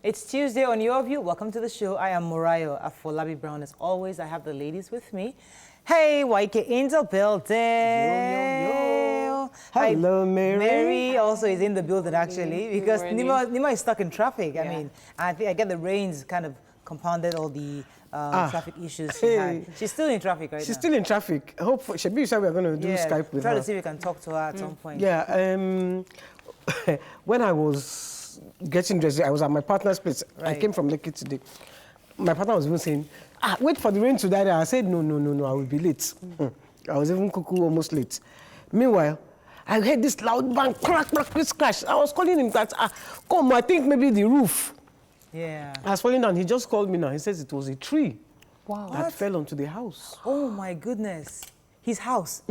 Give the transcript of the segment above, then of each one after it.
It's Tuesday on Your View. Welcome to the show. I am Morayo Afolabi Brown. As always, I have the ladies with me. Hey, YK in the building. Yo. Hello, Mary. Mary also is in the building, actually, because Nima is stuck in traffic. Yeah. I mean, I think I get the rains kind of compounded all the traffic issues she had. She's still in traffic right now. She's still in traffic. Hopefully, Shabi said we're going to do Skype with her. Try to see if we can talk to her at some point. Yeah. When I was getting dressed, I was at my partner's place. Right. I came from Lekki today. My partner was even saying, wait for the rain to die. I said, no, I will be late. I was even cuckoo almost late. Meanwhile, I heard this loud bang, crack, crash. I was calling him that, come, I think maybe the roof. Yeah. I was falling down. He just called me now. He says it was a tree that fell onto the house. Oh, my goodness. His house?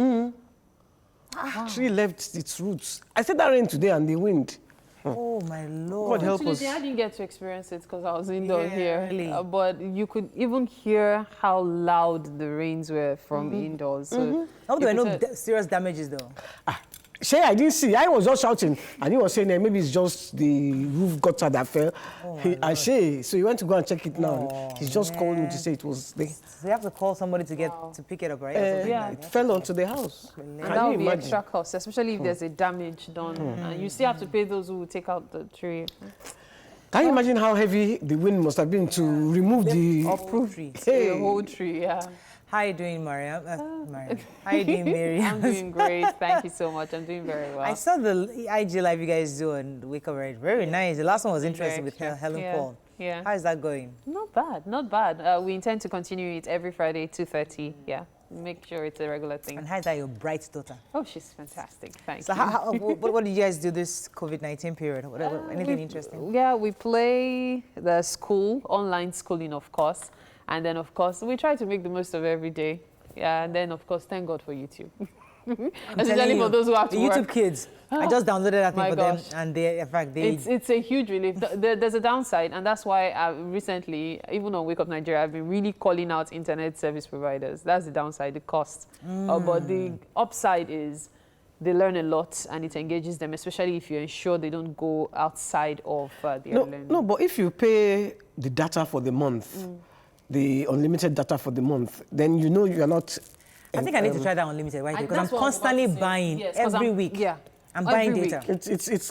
Tree left its roots. I said that rain today and the wind. Oh, my Lord. God help us. I didn't get to experience it because I was indoors here. Really? But you could even hear how loud the rains were from indoors. So How do I know serious damages, though? Shay, I didn't see. I was just shouting, and he was saying that maybe it's just the roof gutter that fell. Shay, so he went to go and check it now. He's just called me to say it was there. So you have to call somebody to get to pick it up, right? It fell onto the house. and that would be extra cost, especially if there's a damage done. And you still have to pay those who will take out the tree. Can you imagine how heavy the wind must have been to remove the uproot tree? The whole tree, yeah. How are you doing, Mariam? How are you doing, Mary? I'm doing great. Thank you so much. I'm doing very well. I saw the IG live you guys do on Wake Up Right. Very nice. The last one was interesting with Helen Paul. Yeah. How is that going? Not bad, not bad. We intend to continue it every Friday, 2:30. Yeah. Make sure it's a regular thing. And how is that your bright daughter? Oh, she's fantastic. Thank So you. what did you guys do this COVID-19 period? Anything interesting? Yeah, we play the school, online schooling, of course. And then, of course, we try to make the most of every day. Yeah, and then, of course, thank God for YouTube. Especially for those who have to the work. YouTube kids. I just downloaded that thing for them, gosh. and in fact, It's a huge relief. There's a downside, and that's why I recently, even on Wake Up Nigeria, I've been really calling out internet service providers. That's the downside, the cost. But the upside is they learn a lot, and it engages them, especially if you ensure they don't go outside of their learning. No, but if you pay the data for the month, the unlimited data for the month, then you know you are not... I think I need to try that unlimited, right? Because I'm constantly buying every week. Yeah. I'm buying data.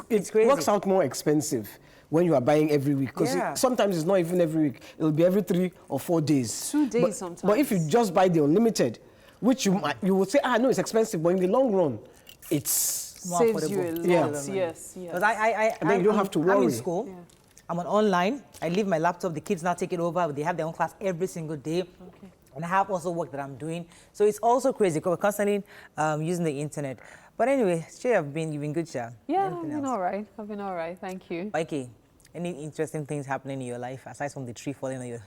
It works out more expensive when you are buying every week. Because sometimes it's not even every week. It'll be every 3 or 4 days. 2 days sometimes. But if you just buy the unlimited, which you would say, no, it's expensive, but in the long run, it's more saves affordable. you a lot. Yeah. Yes. Because and then you don't have to worry. I'm in school. Yeah. I'm on online. I leave my laptop. The kids now take it over. They have their own class every single day. Okay. And I have also work that I'm doing. So it's also crazy because we're constantly using the internet. But anyway, Shay, you've been good, Sha. Yeah, I've been all right. Thank you. Okay. Any interesting things happening in your life aside from the tree falling on you?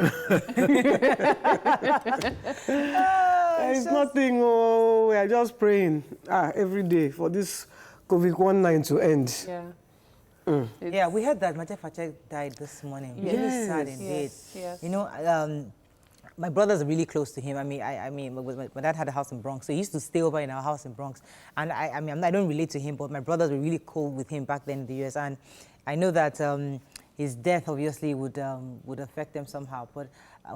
It's nothing. Oh, we are just praying every day for this COVID-19 to end. Yeah. Yeah, we heard that Majek Fachek died this morning. Yes. Really sad indeed. Yes. You know, my brothers are really close to him. I mean, my dad had a house in Bronx, so he used to stay over in our house in Bronx. And I don't relate to him, but my brothers were really cool with him back then in the US. And I know that his death obviously would affect them somehow. But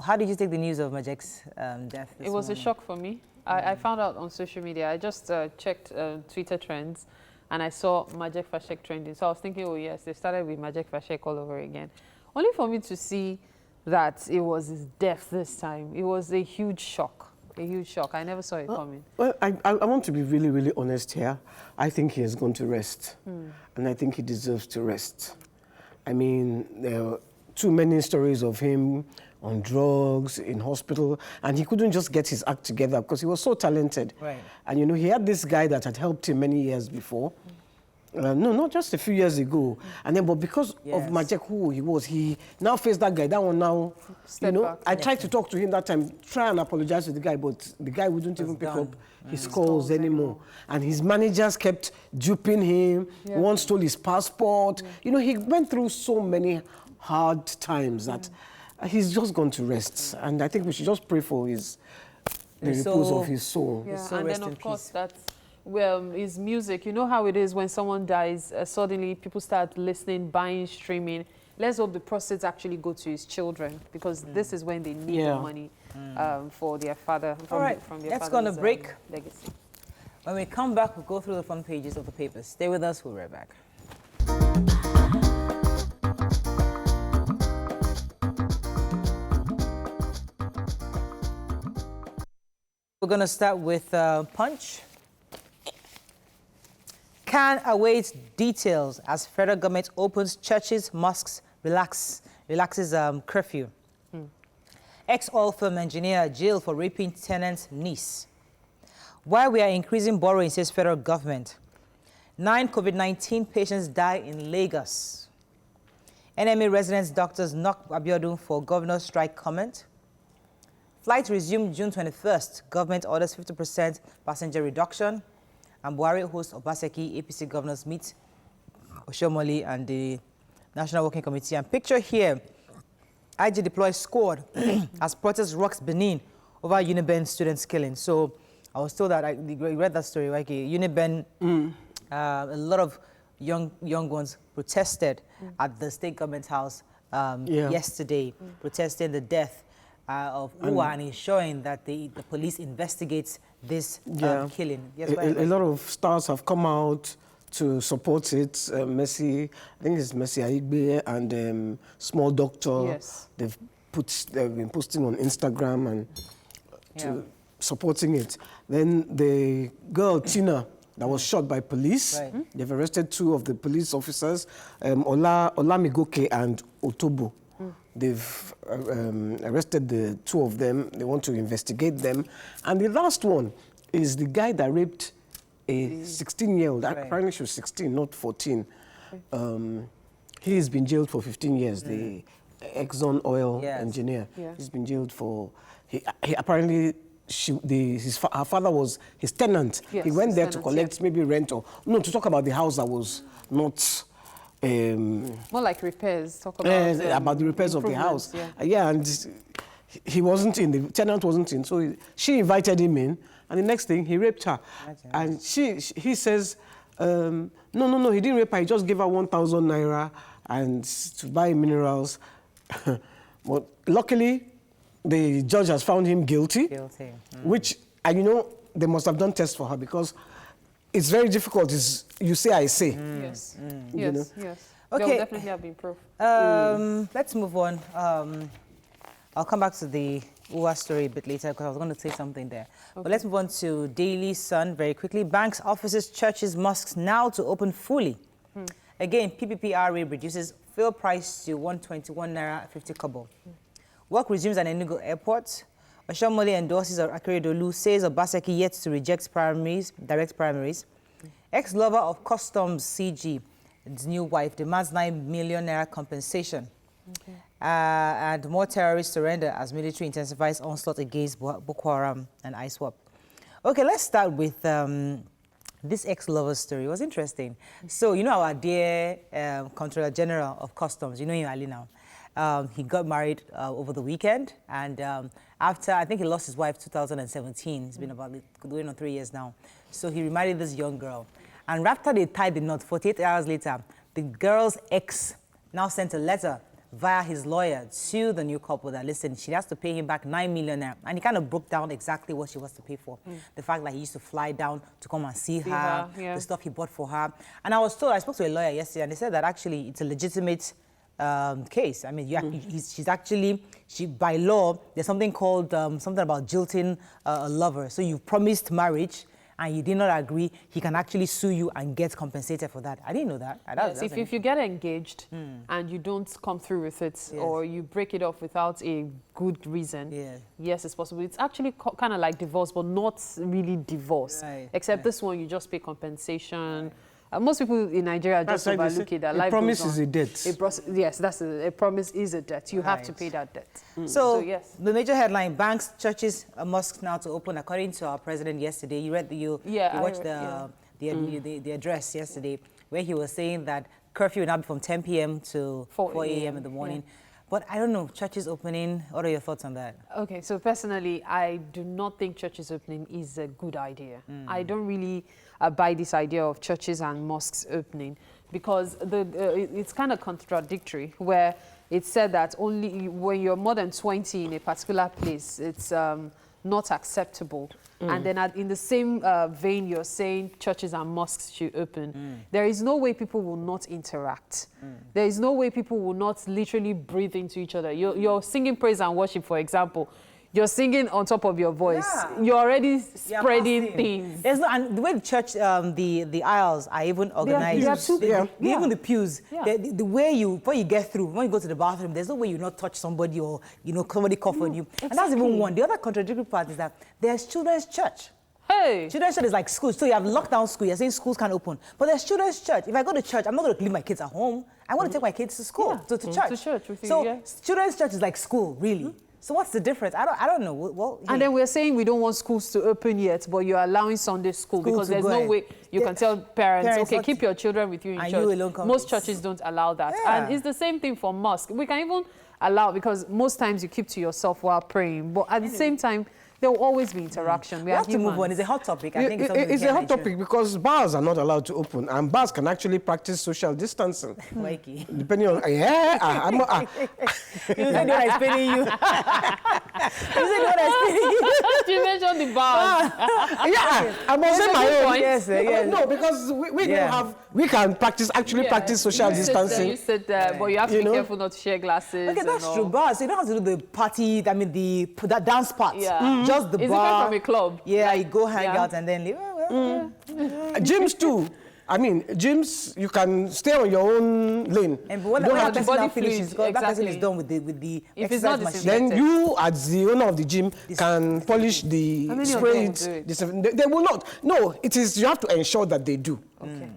how did you take the news of Majek's death this It was morning? a shock for me. I found out on social media. I just checked Twitter trends, and I saw Majek Fashek trending. So I was thinking, oh yes, they started with Majek Fashek all over again. Only for me to see that it was his death this time. It was a huge shock. A huge shock. I never saw it coming. Well, I want to be really, really honest here. I think he has gone to rest. And I think he deserves to rest. I mean, there are too many stories of him on drugs, in hospital, and he couldn't just get his act together because he was so talented. Right. And, you know, he had this guy that had helped him many years before. No, not just a few years ago. And then, but because of Majek, who he was, he now faced that guy. That one now, Step back. I tried to talk to him that time, try and apologize to the guy, but the guy wouldn't even pick up his calls anymore. And his managers kept duping him. One stole his passport. You know, he went through so many hard times that he's just gone to rest. And I think we should just pray for the repose of his soul. Yeah, So and rest then in of course peace. that's his music. You know how it is when someone dies, suddenly people start listening, buying, streaming. let's hope the proceeds actually go to his children, because this is when they need the money for their father. All right, from their let's go on a father's, break. Legacy. When we come back, we'll go through the front pages of the papers. Stay with us, we'll be right back. We're going to start with Punch. Can await details as federal government opens churches, mosques, relaxes curfew. Ex-oil firm engineer jailed for raping tenant's niece. Why we are increasing borrowing, says federal government. 9 COVID-19 patients die in Lagos. NMA residents doctors knock Abiodun for governor strike comment. Flight resumed June 21st. Government orders 50% passenger reduction. And Buhari hosts Obaseki APC governors meet Oshomole and the National Working Committee. And picture here, IG deploys squad as protest rocks Benin over Uniben students killing. So I was told that, I read that story, like Uniben, a lot of young ones protested at the state government house yesterday, protesting the death of Uwa, and ensuring that the police investigates this killing. Yes, a lot of stars have come out to support it. Messi, I think it's Messi Aigbe and Small Doctor. Yes. They've been posting on Instagram and supporting it. Then the girl Tina that was shot by police. They've arrested 2 of the police officers, Olamigoke and Otobo. They've arrested the 2 of them. They want to investigate them. And the last one is the guy that raped a 16-year-old. Apparently she was 16, not 14. He's been jailed for 15 years, the Exxon oil engineer. He's been jailed for... He apparently... her father was his tenant. He went there to collect maybe rent or... No, to talk about the house that was not... more like repairs. Talk about the repairs of the house. And he wasn't in, the tenant wasn't in, so she invited him in, and the next thing he raped her. And he says, no, he didn't rape her. He just gave her 1,000 naira and to buy minerals. But luckily, the judge has found him guilty. Which, and you know, they must have done tests for her, because it's very difficult. It's, you say, I say. Yes. You know? Yes. Okay. There will definitely have been proof. Let's move on. I'll come back to the Uwa story a bit later, because I was going to say something there. But let's move on to Daily Sun very quickly. Banks, offices, churches, mosques now to open fully. Again, PPPRA reduces fuel price to 121 naira 50 kobo. Work resumes at Enugu Airport. Oshomole endorses Akeredolu, says Obaseki yet to reject direct primaries. Ex-lover of Customs CG, his new wife, demands 9 million naira compensation. And more terrorists surrender as military intensifies onslaught against Boko Haram and ISWAP. Okay, let's start with this ex-lover story. It was interesting. So, you know our dear Controller General of Customs, you know him, Ali, now. He got married over the weekend, and after, I think he lost his wife 2017. It's been about going on 3 years now. So he remarried this young girl. And after they tied the knot, 48 hours later, the girl's ex now sent a letter via his lawyer to the new couple that, listen, she has to pay him back 9 million naira. And he kind of broke down exactly what she was to pay for. The fact that he used to fly down to come and see her, the stuff he bought for her. And I was told, I spoke to a lawyer yesterday, and they said that actually it's a legitimate case. I mean, she's actually, by law, there's something called, something about jilting a lover. So you've promised marriage, and you did not agree, he can actually sue you and get compensated for that. I didn't know that. Yes, if you get engaged and you don't come through with it, or you break it off without a good reason, yes, it's possible. It's actually kind of like divorce, but not really divorce. Except this one, you just pay compensation. Most people in Nigeria just overlook it. That life promise goes on. is a debt. Yes, a promise is a debt. You have to pay that debt. So yes, the major headline: banks, churches, mosques now to open. According to our president yesterday, you read you watched the address yesterday, where he was saying that curfew will now be from 10 p.m. to 4 a.m. in the morning. But I don't know, churches opening, what are your thoughts on that? Okay, so personally, I do not think churches opening is a good idea. I don't really buy this idea of churches and mosques opening. because it's kind of contradictory where it said that only when you're more than 20 in a particular place, it's not acceptable. And then in the same vein, you're saying churches and mosques should open. There is no way people will not interact. There is no way people will not literally breathe into each other. You're singing praise and worship, for example. You're singing on top of your voice. Yeah. You're already spreading things. There's no, and the way the church, the aisles are even organized. Even the pews. Yeah. The way when you get through, when you go to the bathroom, there's no way you not touch somebody or somebody cough on you. Exactly. And that's even one. The other contradictory part is that there's children's church. Hey. Children's church is like school. So you have lockdown school. You're saying schools can't open. But there's children's church. If I go to church, I'm not going to leave my kids at home. I want to take my kids to school, to church. To church with you, so children's church is like school, really. So what's the difference? I don't know. Well, and then we're saying we don't want schools to open yet, but you're allowing Sunday school because there's no way you can tell parents, okay, keep your children with you in church. Most churches don't allow that. Yeah. And it's the same thing for mosque. We can even allow, because most times you keep to yourself while praying, but at the same time, there will always be interaction. We have to move on. It's a hot topic. I think it's a hot topic because bars are not allowed to open, and bars can actually practice social distancing. Mikey. Depending on, You said what I'm explaining you. You said what I'm explaining you. You mentioned the bars. I must say my own. Yes, yes. No, because we can practice social distancing. You said that, but you have to be careful not to share glasses. Okay, that's true. Bars, so you don't have to do the party, that dance part. Yeah. Just the it's bar. It's different from a club. Yeah, you go hang out and then leave. Gyms too. I mean, gyms, you can stay on your own lane. And when that person finishes, that person is done with the if exercise machine. Then you, as the owner of the gym, can polish the spray. They will not. No, it is. You have to ensure that they do. Okay.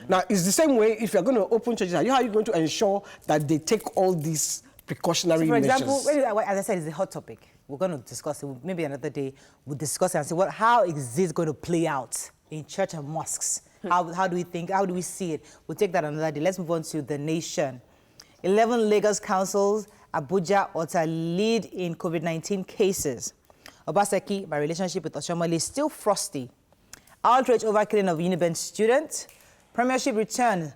Now it's the same way. If you're going to open churches, how are you going to ensure that they take all these precautionary measures? For example, as I said, it's a hot topic. We're going to discuss it. Maybe another day we'll discuss it and say, how is this going to play out in church and mosques? How do we think? How do we see it? We'll take that another day. Let's move on to The Nation. 11 Lagos councils, Abuja, Ota lead in COVID-19 cases. Obaseki, by relationship with Oshomole, is still frosty. Outrage over killing of Uniben student. Premiership return.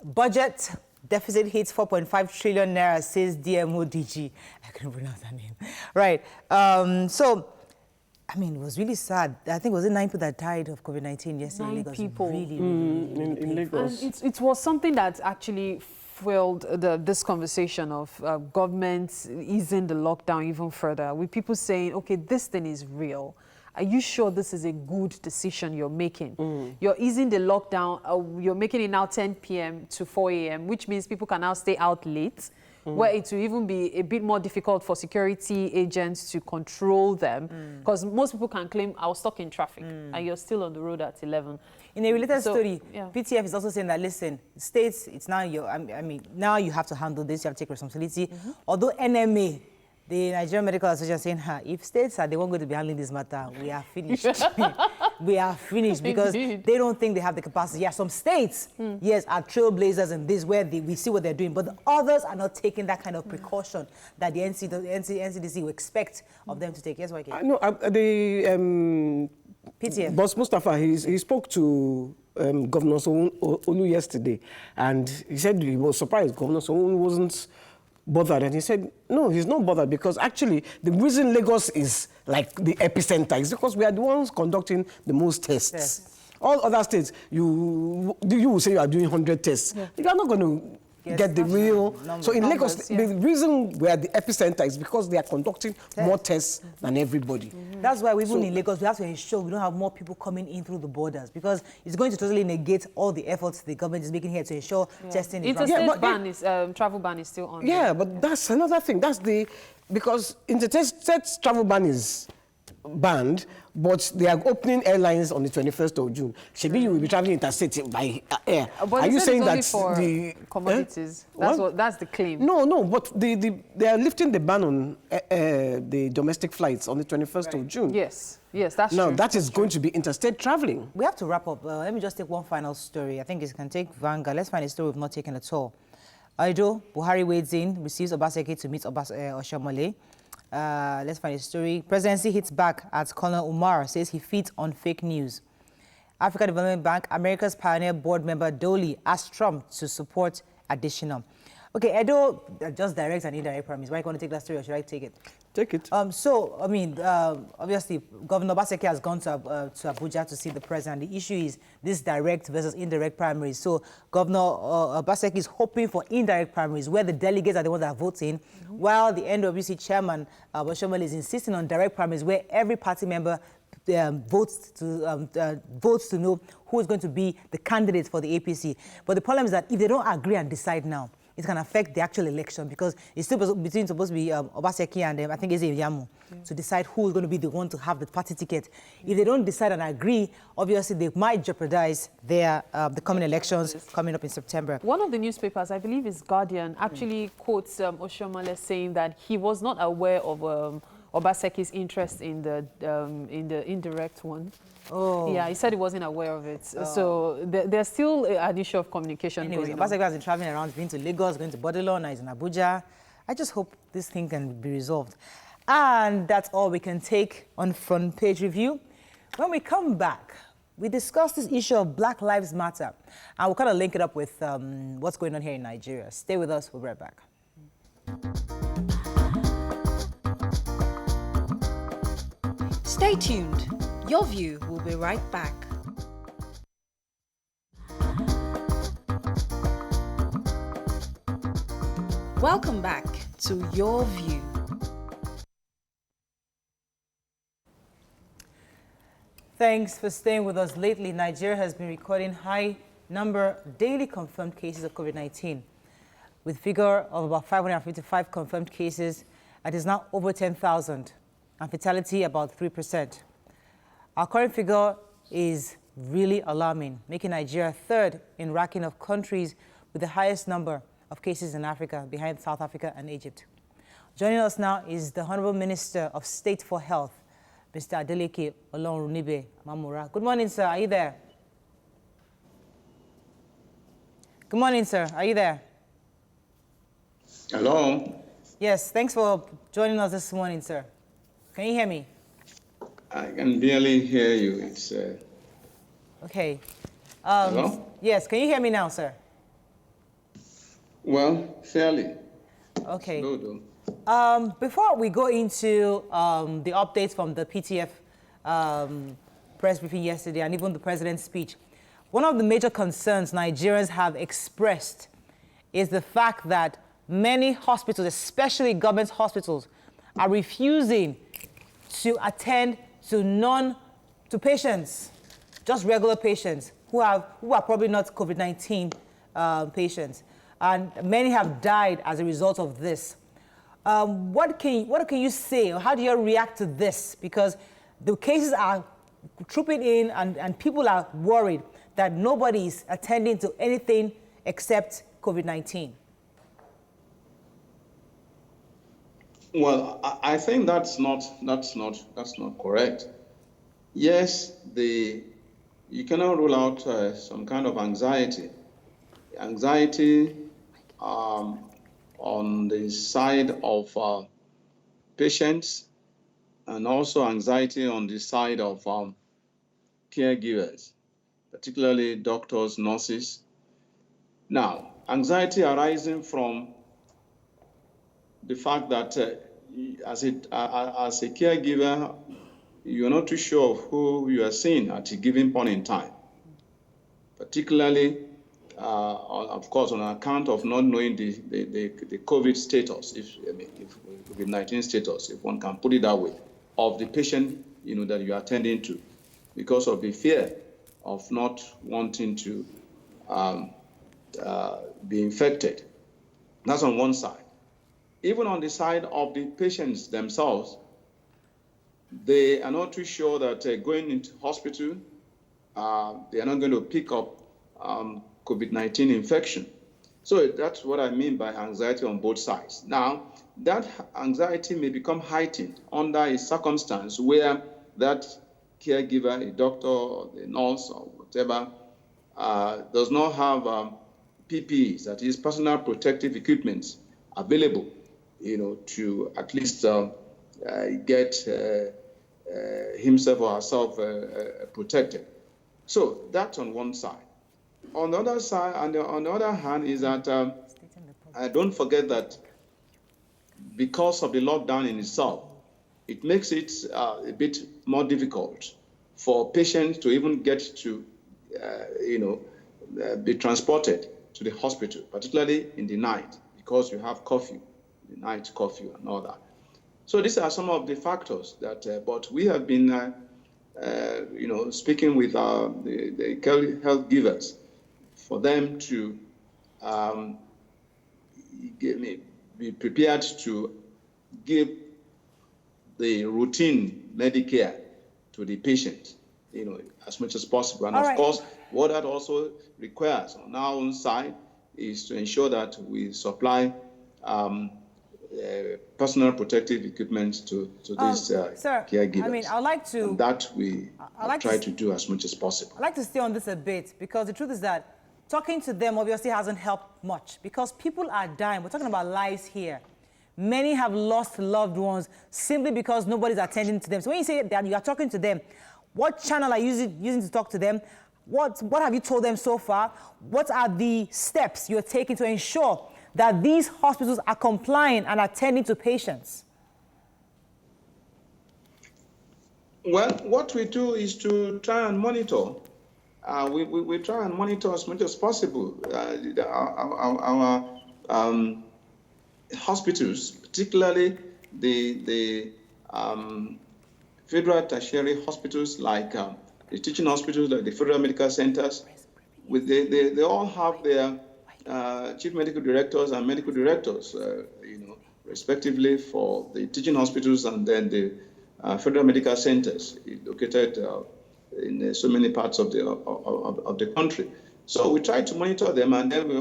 Budget deficit hits 4.5 trillion naira, says DMO DG. I couldn't pronounce that name. Right. It was really sad. I think, was it 9 people that died of COVID-19 yesterday? 9 Lagos? people. Really, in Lagos. And it was something that actually fueled this conversation of government easing the lockdown even further, with people saying, okay, this thing is real. Are you sure this is a good decision you're making? You're easing the lockdown. You're making it now 10 p.m. to 4 a.m., which means people can now stay out late, where it will even be a bit more difficult for security agents to control them, because most people can claim, I was stuck in traffic, and you're still on the road at 11. In a related story, PTF is also saying that, listen, states, it's now now you have to handle this, you have to take responsibility. Although NMA, the Nigerian Medical Association, is saying, if states are the one going to be handling this matter, we are finished. We are finished because they don't think they have the capacity. Yeah, some states, yes, are trailblazers in this, where we see what they're doing, but the others are not taking that kind of precaution that the NCDC will expect of them to take. Yes, YK? No, the PTF. Boss Mustafa, he spoke to Governor Olu yesterday, and he said he was surprised Governor Olu wasn't bothered, and he said no, he's not bothered, because actually the reason Lagos is like the epicenter is because we are the ones conducting the most tests. Yes. All other states, you will say you are doing 100 tests. You are not going to get the real numbers. So in Lagos, the reason we are the epicenter is because they are conducting more tests than everybody. That's why even in Lagos, we have to ensure we don't have more people coming in through the borders, because it's going to totally negate all the efforts the government is making here to ensure testing is travel ban is still on. Yeah, but that's another thing. Because interstate travel ban is banned, but they are opening airlines on the 21st of June. Maybe you will be traveling interstate by air. But are you saying that for the commodities? That's the claim. No, but they are lifting the ban on the domestic flights on the 21st of June. Yes, that's true. Now, that is going to be interstate traveling. We have to wrap up. Let me just take one final story. I think it can take Vanguard. Let's find a story we've not taken at all. Aido, Buhari wades in, receives Obaseki to meet Oshomole. Let's find a story. Presidency hits back at Colonel Umar, says he feeds on fake news. Africa Development Bank, America's Pioneer Board member Dolly asked Trump to support additional. Okay, Edo, just direct and indirect primaries. Why are you going to take that story, or should I take it? Take it. Obviously, Governor Obaseki has gone to Abuja to see the president. The issue is this direct versus indirect primaries. So Governor Obaseki is hoping for indirect primaries, where the delegates are the ones that are voting, while the NWC chairman, Oshomole, is insisting on direct primaries, where every party member votes to know who is going to be the candidate for the APC. But the problem is that if they don't agree and decide now, it can affect the actual election, because it's still supposed to be Obaseki and I think Eze Yamu to decide who is going to be the one to have the party ticket. If they don't decide and agree, obviously they might jeopardize their the coming elections coming up in September. One of the newspapers, I believe is Guardian, actually quotes Oshomole saying that he was not aware of Obaseki's interest in the indirect one. Oh. Yeah, he said he wasn't aware of it. So there's still an issue of communication going on. Obaseki has been traveling around, been to Lagos, going to Bodilon, now he's in Abuja. I just hope this thing can be resolved. And that's all we can take on Front Page Review. When we come back, we discuss this issue of Black Lives Matter. And we'll kind of link it up with what's going on here in Nigeria. Stay with us, we'll be right back. Stay tuned. Your View will be right back. Welcome back to Your View. Thanks for staying with us. Lately, Nigeria has been recording high number daily confirmed cases of COVID-19, with figure of about 555 confirmed cases. It is now over 10,000, and fatality about 3%. Our current figure is really alarming, making Nigeria third in ranking of countries with the highest number of cases in Africa, behind South Africa and Egypt. Joining us now is the Honorable Minister of State for Health, Mr. Adeleke Olorunnibe Mamura. Good morning, sir. Are you there? Good morning, sir. Are you there? Hello. Yes, thanks for joining us this morning, sir. Can you hear me? I can barely hear you. It's Okay. hello? Yes, can you hear me now, sir? Well, fairly. Okay. Slow, though. Before we go into the updates from the PTF press briefing yesterday and even the president's speech, one of the major concerns Nigerians have expressed is the fact that many hospitals, especially government hospitals, are refusing to attend to patients, just regular patients who are probably not COVID-19 patients, and many have died as a result of this. What can you say, or how do you react to this? Because the cases are trooping in, and people are worried that nobody is attending to anything except COVID-19. Well, I think that's not correct. Yes, you cannot rule out some kind of anxiety on the side of patients, and also anxiety on the side of caregivers, particularly doctors, nurses. Now, anxiety arising from the fact that as a caregiver, you're not too sure of who you are seeing at a given point in time, particularly, of course, on account of not knowing the COVID status, if COVID-19 status, if one can put it that way, of the patient that you are attending to, because of the fear of not wanting to be infected. That's on one side. Even on the side of the patients themselves, they are not too sure that going into hospital, they are not going to pick up COVID-19 infection. So that's what I mean by anxiety on both sides. Now, that anxiety may become heightened under a circumstance where that caregiver, a doctor or a nurse or whatever, does not have PPEs, that is personal protective equipment, available, to at least get himself or herself protected. So that's on one side. On the other side, and on the other hand, is that don't forget that because of the lockdown in itself, it makes it a bit more difficult for patients to even get to, be transported to the hospital, particularly in the night, because you have curfew, the night curfew and all that. So these are some of the factors that, but we have been, speaking with the health givers for them to be prepared to give the routine Medicare to the patient, as much as possible. And of course, what that also requires on our own side is to ensure that we supply personal protective equipment to these caregivers. I mean, I'd like to... And that we try to do as much as possible. I'd like to stay on this a bit, because the truth is that talking to them obviously hasn't helped much, because people are dying. We're talking about lives here. Many have lost loved ones simply because nobody's attending to them. So when you say that you are talking to them, what channel are you using to talk to them? What have you told them so far? What are the steps you're taking to ensure that these hospitals are complying and attending to patients? Well, what we do is to try and monitor. We try and monitor as much as possible our hospitals, particularly the federal tertiary hospitals, like the teaching hospitals, like the federal medical centers. They all have their chief medical directors and medical directors, respectively, for the teaching hospitals and then the federal medical centers located in so many parts of the country. So we try to monitor them, and then we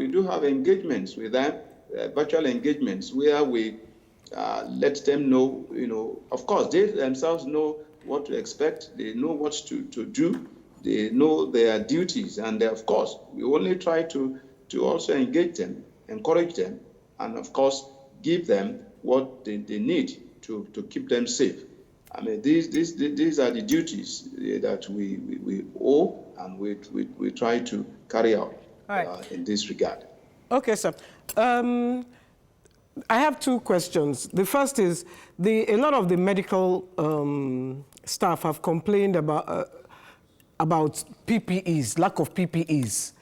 do have engagements with them, virtual engagements, where we let them know, of course, they themselves know what to expect, they know what to do, they know their duties, and of course, we only try to also engage them, encourage them, and of course, give them what they need to keep them safe. I mean, these are the duties that we owe, and we try to carry out in this regard. Okay, sir. I have two questions. The first is, a lot of the medical staff have complained about PPEs, lack of PPEs,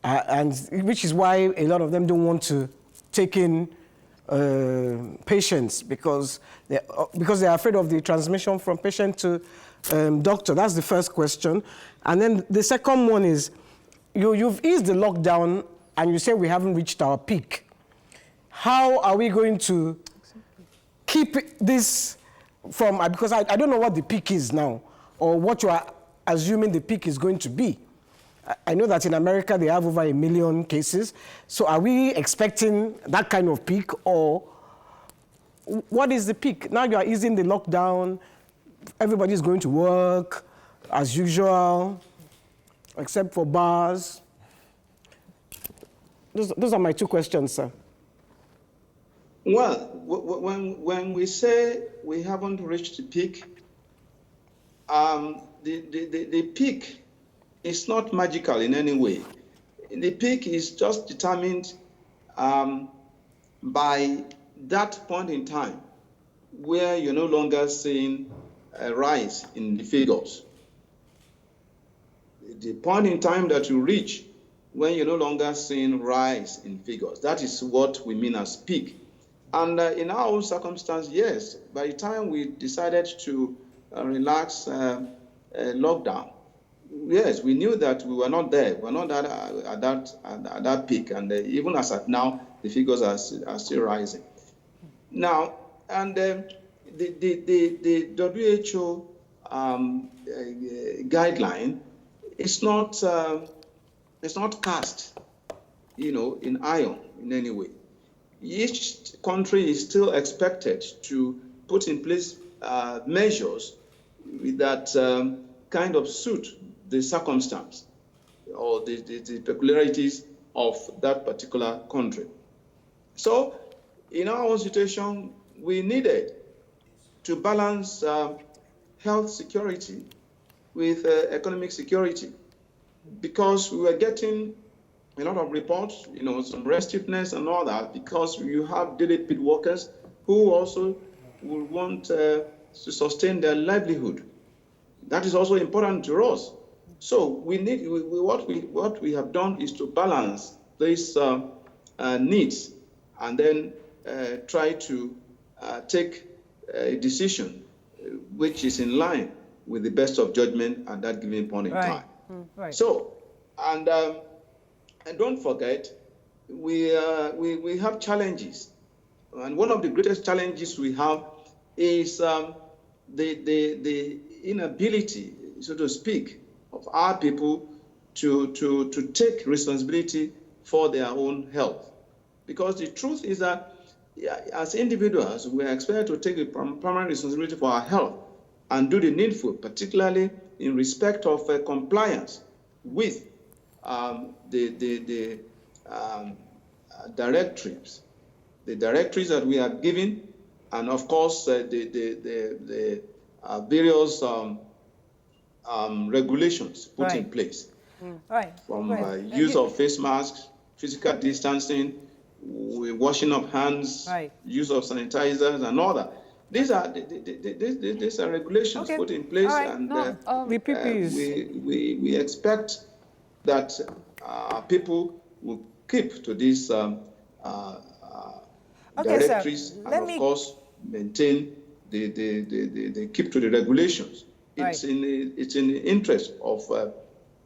and which is why a lot of them don't want to take in patients because they're afraid of the transmission from patient to doctor. That's the first question. And then the second one is, you've eased the lockdown and you say we haven't reached our peak. How are we going to keep this from, because I don't know what the peak is now, or what you are assuming the peak is going to be. I know that in America they have over 1 million cases. So are we expecting that kind of peak, or what is the peak? Now you are easing the lockdown, everybody's going to work as usual, except for bars. Those are my two questions, sir. Well, when we say we haven't reached the peak, the peak is not magical in any way. The peak is just determined by that point in time where you're no longer seeing a rise in the figures. The point in time that you reach when you're no longer seeing rise in figures, that is what we mean as peak. And in our own circumstance, yes, by the time we decided to relax lockdown, yes, we knew that we were not there. We're not at that peak. And even as at now, the figures are still rising. Now, and the WHO guideline is not cast, in iron in any way. Each country is still expected to put in place measures that kind of suit the circumstance or the peculiarities of that particular country. So in our own situation, we needed to balance health security with economic security, because we were getting a lot of reports, some restiveness and all that, because you have daily paid workers who also will want to sustain their livelihood. That is also important to us. So what we have done is to balance these needs, and then try to take a decision which is in line with the best of judgment at that given point in time. Right. So, and don't forget, we have challenges, and one of the greatest challenges we have is the inability, so to speak, of our people to take responsibility for their own health. Because the truth is that as individuals, we are expected to take the primary responsibility for our health and do the needful, particularly in respect of compliance with the directives that we are given, and of course the various regulations put in place, from use of face masks, physical distancing, washing of hands, use of sanitizers, and all that. These are regulations put in place, and we expect that people will keep to these directives, and of course maintain the keep to the regulations. It's in the interest of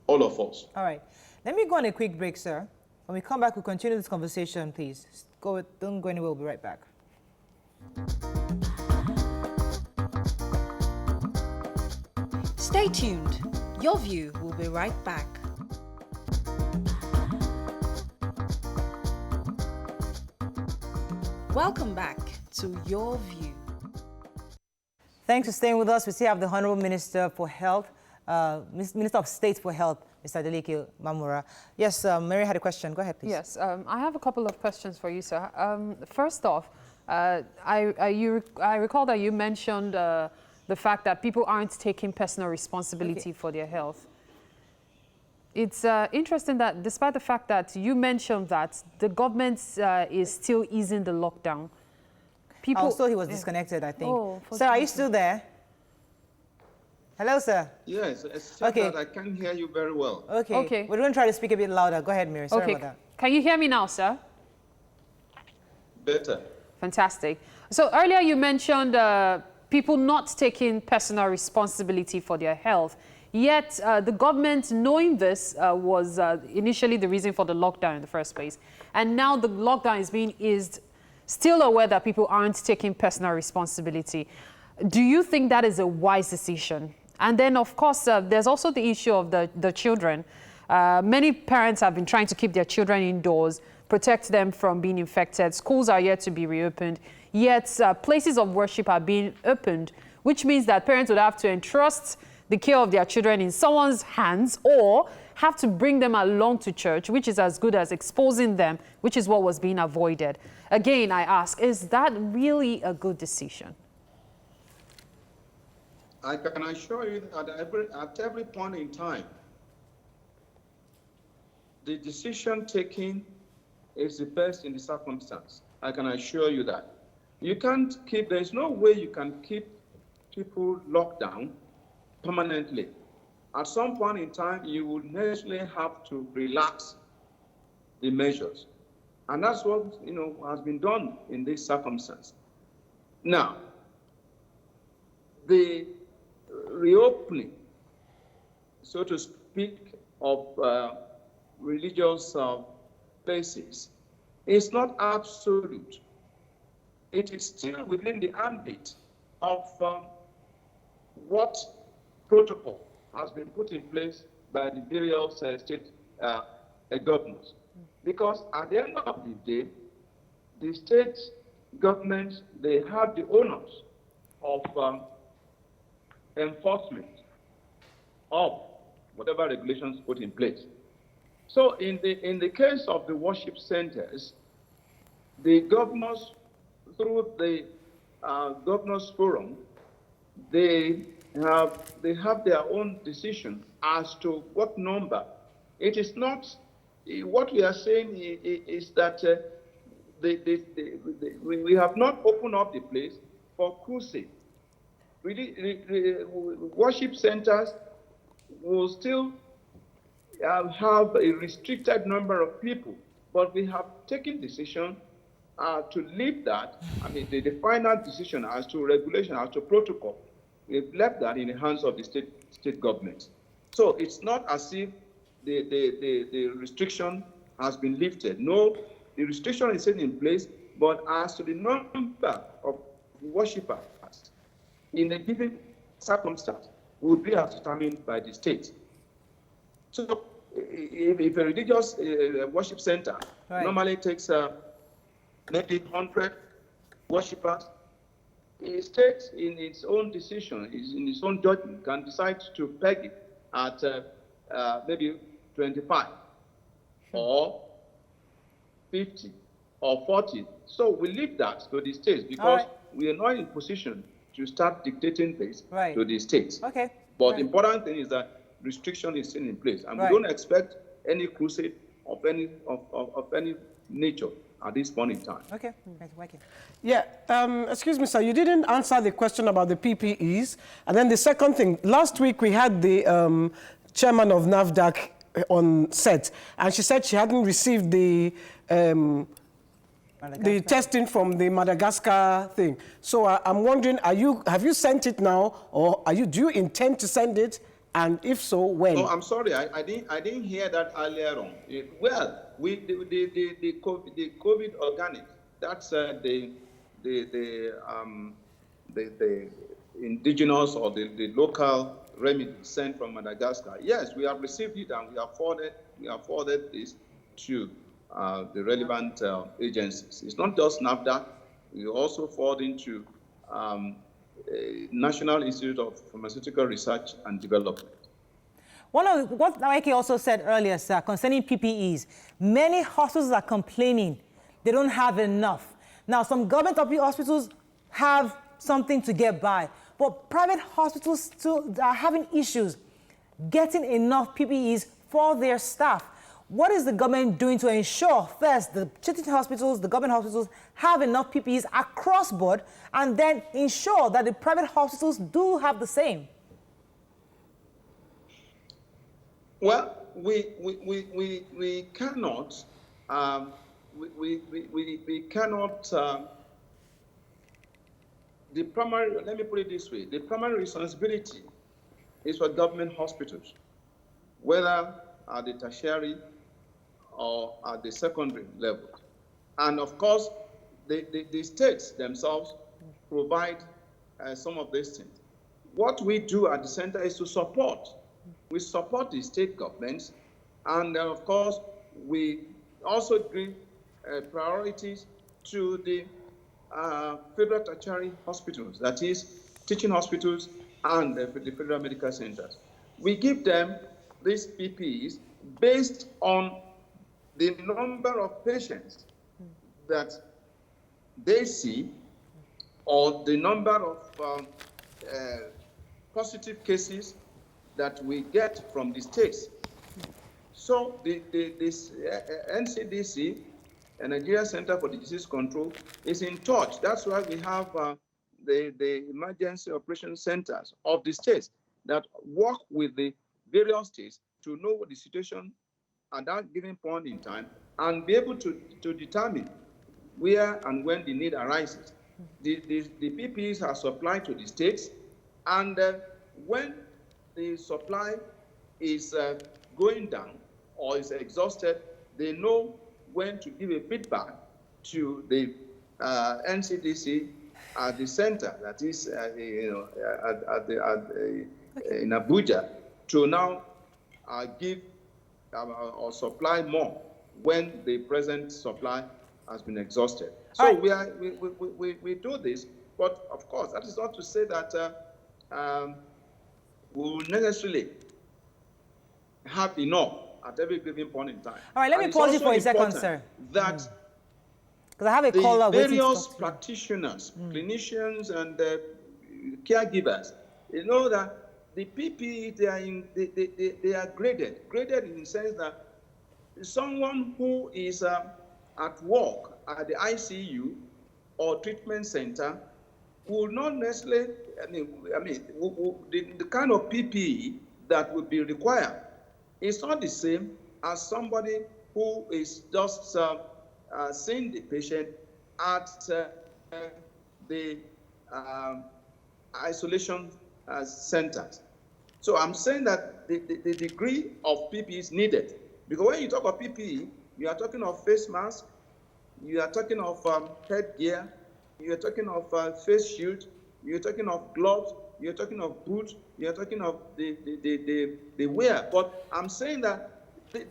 all of us. All right. Let me go on a quick break, sir. When we come back, we'll continue this conversation, please. Don't go anywhere. We'll be right back. Stay tuned. Your View will be right back. Welcome back to Your View. Thanks for staying with us. We still have the Honorable Minister for Health, Minister of State for Health, Mr. Adeleke Mamura. Yes, Mary had a question. Go ahead, please. Yes, I have a couple of questions for you, sir. First off, I recall that you mentioned the fact that people aren't taking personal responsibility for their health. It's interesting that despite the fact that you mentioned that the government is still easing the lockdown, people... So he was disconnected, I think. Sir, are you still there? Hello, sir. Yes, except that I can't hear you very well. Okay. We're going to try to speak a bit louder. Go ahead, Mary. Sorry about that. Can you hear me now, sir? Better. Fantastic. So earlier you mentioned people not taking personal responsibility for their health. Yet the government, knowing this, was initially the reason for the lockdown in the first place. And now the lockdown is being eased, still aware that people aren't taking personal responsibility. Do you think that is a wise decision? And then, of course, there's also the issue of the children. Many parents have been trying to keep their children indoors, protect them from being infected. Schools are yet to be reopened. Yet places of worship are being opened, which means that parents would have to entrust the care of their children in someone's hands, or have to bring them along to church, which is as good as exposing them, which is what was being avoided. Again, I ask, is that really a good decision? I can assure you that at every point in time, the decision taken is the best in the circumstance. I can assure you that. There's no way you can keep people locked down permanently. At some point in time, you will necessarily have to relax the measures. And that's what, has been done in this circumstance. Now, the reopening, so to speak, of religious places is not absolute. It is still within the ambit of what protocol has been put in place by the various state governments. Because at the end of the day, the state governments, they have the onus of enforcement of whatever regulations put in place. So in the case of the worship centers, the governors, through the governors forum, they they have their own decision as to what number. It is not, what we are saying is that we have not opened up the place for crusade. Worship centers will still have a restricted number of people, but we have taken decision to leave that. I mean, the final decision as to regulation, as to protocol, we've left that in the hands of the state government. So it's not as if the restriction has been lifted. No, the restriction is still in place, but as to the number of worshippers in a given circumstance will be determined by the state. So if a religious worship center normally takes maybe 100 worshippers, the state, in its own decision, in its own judgment, can decide to peg it at maybe 25 or 50 or 40. So we leave that to the states because we are not in position to start dictating this to the states. Okay. But the important thing is that restriction is still in place, and we don't expect any crusade of any nature at this point in time. Okay. Yeah, excuse me, sir, you didn't answer the question about the PPEs. And then the second thing, last week we had the chairman of NAFDAC on set, and she said she hadn't received the testing from the Madagascar thing. So I'm wondering, have you sent it now, or do you intend to send it? And if so, when? Oh, I'm sorry, I didn't hear that earlier on. The COVID organic, that's the indigenous or the local remedy sent from Madagascar. Yes, we have received it, and we have forwarded this to the relevant agencies. It's not just NAFDAC. We also forward into National Institute of Pharmaceutical Research and Development. What Ike also said earlier, sir, concerning PPEs, many hospitals are complaining they don't have enough. Now, some government hospitals have something to get by, but private hospitals still are having issues getting enough PPEs for their staff. What is the government doing to ensure, first, the teaching hospitals, the government hospitals have enough PPEs across board, and then ensure that the private hospitals do have the same? Well, we cannot the primary, let me put it this way, the primary responsibility is for government hospitals, whether at the tertiary or at the secondary level. And of course, the states themselves provide some of these things. What we do at the center is to support. We support the state governments, and of course, we also give priorities to the federal tertiary hospitals, that is, teaching hospitals and the federal medical centers. We give them these PPEs based on the number of patients that they see or the number of positive cases that we get from the states. So this NCDC, Nigeria Center for Disease Control, is in touch. That's why we have the emergency operation centers of the states that work with the various states to know what the situation at that given point in time and be able to determine where and when the need arises. The PPEs are supplied to the states, and when the supply is going down or is exhausted, they know when to give a feedback to the NCDC at the center, that is, in Abuja, to now give or supply more when the present supply has been exhausted. So we do this, but of course, that is not to say that we will necessarily have enough at every given point in time. All right, let me pause you for a second, sir. That because I have a caller the various practitioners, clinicians, and caregivers You know that the PPE, they are graded in the sense that someone who is at work at the ICU or treatment center will not necessarily, the kind of PPE that would be required is not the same as somebody who is just seeing the patient at the isolation centers. So I'm saying that the degree of PPE is needed. Because when you talk of PPE, you are talking of face mask, you are talking of headgear, you are talking of face shield, you're talking of gloves, you're talking of boots, you're talking of the wear. But I'm saying that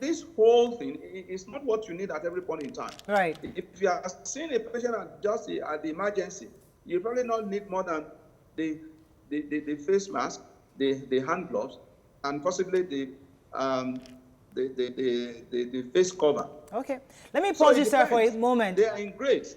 this whole thing is not what you need at every point in time. Right. If you are seeing a patient at the emergency, you probably not need more than the face mask, the hand gloves, and possibly the face cover. Okay. Let me pause you, sir, for a moment. They are in grades.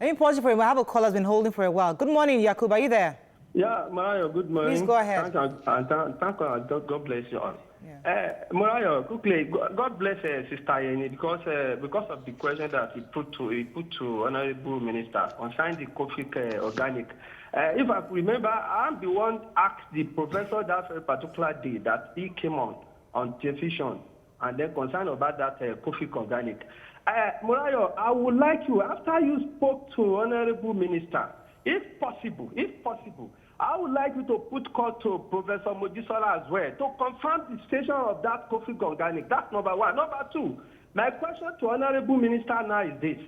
Let me pause you for a moment. I have a caller who's been holding for a while. Good morning, Yakub. Are you there? Yeah, Mario, good morning. Please go ahead. Thank God, God bless you all. Yeah. Mario, quickly, God bless Sister Yeni because of the question that he put to Honorable Minister concerning the coffee organic. If I remember, I'm the one asked the professor that particular day that he came on television and then concerned about that coffee organic. Mario, I would like you, after you spoke to Honorable Minister, if possible, I would like you to put call to Professor Mojisola as well to confirm the station of that coffee organic. That's number one. Number two, my question to Honorable Minister now is this.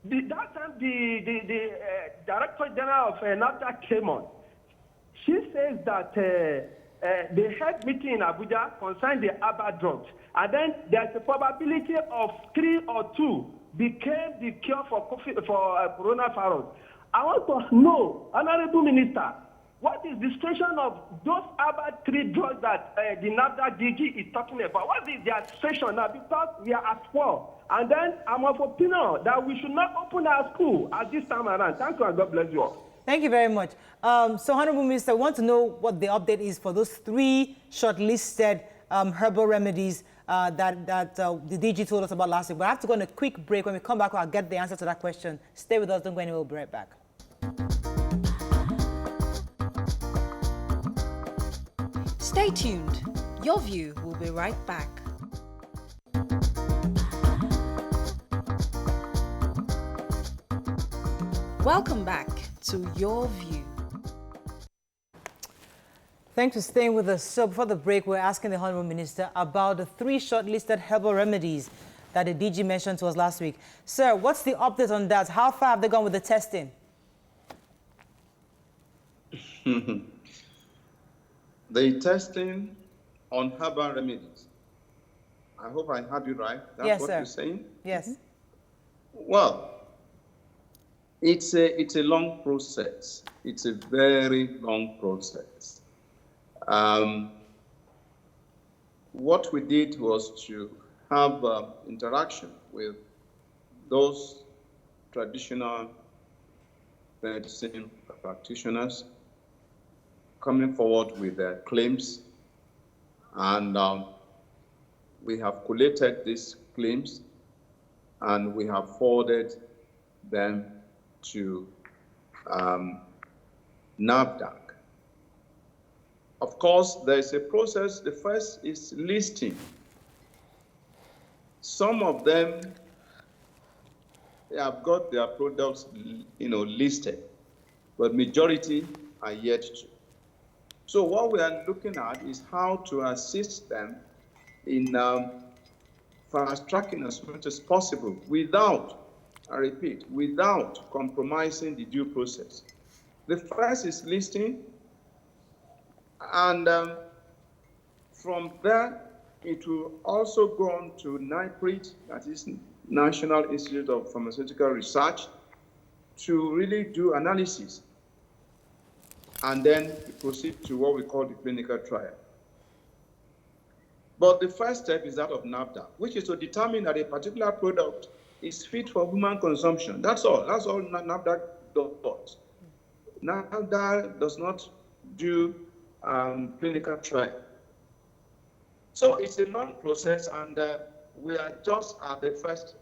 That time the Director General of NAFDAC came on. She says that they had meeting in Abuja concerning the herbal drugs. And then there's a probability of 3 or 2 became the cure for coronavirus. I want to know, Honorable Minister, what is the situation of those herbal 3 drugs that the NAFDAC DG is talking about? What is their situation now? Because we are at war. And then I'm of opinion that we should not open our school at this time around. Thank you and God bless you all. Thank you very much. So, Honorable Minister, I want to know what the update is for those 3 shortlisted herbal remedies that the DG told us about last week. But I have to go on a quick break. When we come back, I'll get the answer to that question. Stay with us. Don't go anywhere. We'll be right back. Stay tuned. Your View will be right back. Welcome back to Your View. Thanks for staying with us. So before the break, we're asking the Honorable Minister about the 3 shortlisted herbal remedies that the DG mentioned to us last week. Sir, what's the update on that? How far have they gone with the testing? The testing on herbal remedies. I hope I heard you right. That's yes, what sir. You're saying? Yes. Well, it's a long process. It's a very long process. What we did was to have interaction with those traditional medicine practitioners coming forward with their claims, and we have collated these claims and we have forwarded them to NAFDAC. Of course, there is a process. The first is listing. Some of them have got their products, listed, but majority are yet to. So what we are looking at is how to assist them in fast-tracking as much as possible without, I repeat, without compromising the due process. The first is listing, and from there, it will also go on to NIPRIT, that is National Institute of Pharmaceutical Research, to really do analysis, and then proceed to what we call the clinical trial. But the first step is that of NAFDAC, which is to determine that a particular product is fit for human consumption. That's all. That's all NAFDAC does. NAFDAC does not do clinical trial. So it's a long process, and we are just at the first,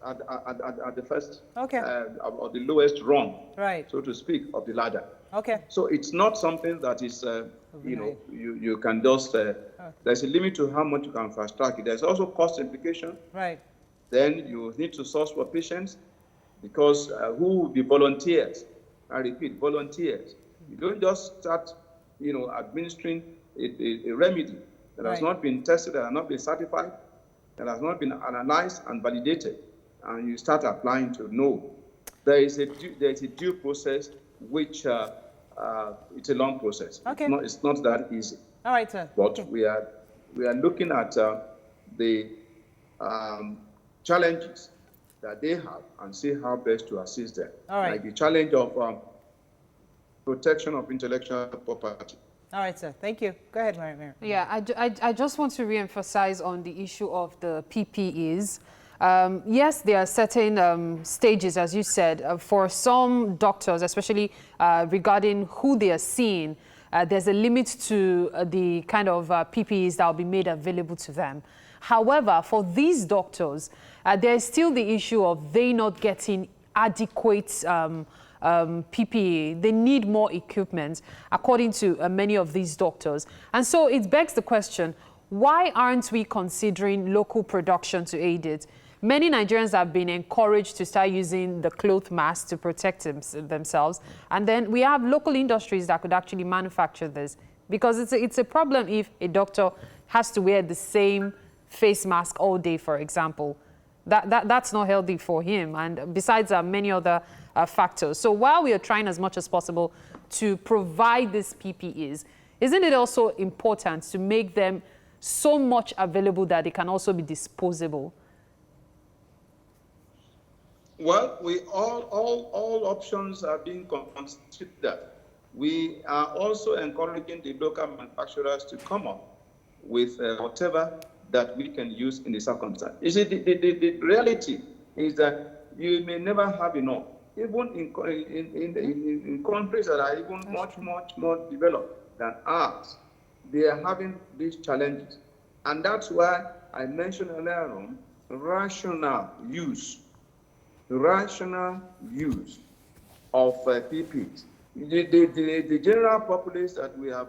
Okay. or the lowest rung, Right. so to speak, of the ladder. Okay. So it's not something that is, you can just, there's a limit to how much you can fast track it. There's also cost implication. Right. Then you need to source for patients, because who will be volunteers? I repeat, volunteers. You don't just start, administering a remedy that has not been tested, that has not been certified, that has not been analyzed and validated, and you start applying to know. There is a due process, which it's a long process. Okay. It's not that easy. All right, sir. But Okay. we are looking at the challenges that they have and see how best to assist them. All right. Like the challenge of protection of intellectual property. All right, sir. Thank you. Go ahead, Mary. Yeah, I just want to re-emphasize on the issue of the PPEs. Yes, there are certain stages, as you said, for some doctors, especially regarding who they are seeing. There's a limit to the kind of PPEs that will be made available to them. However, for these doctors, there is still the issue of they not getting adequate PPE. They need more equipment, according to many of these doctors. And so it begs the question, why aren't we considering local production to aid it? Many Nigerians have been encouraged to start using the cloth mask to protect themselves. And then we have local industries that could actually manufacture this. Because it's a problem if a doctor has to wear the same face mask all day, for example. That's not healthy for him. And besides many other factors. So while we are trying as much as possible to provide these PPEs, isn't it also important to make them so much available that they can also be disposable? Well, all options are being considered. We are also encouraging the local manufacturers to come up with whatever that we can use in the circumstance. You see, the reality is that you may never have enough. Even in countries that are even much more developed than ours, they are having these challenges. And that's why I mentioned earlier on rational use of PPEs. The general populace that we have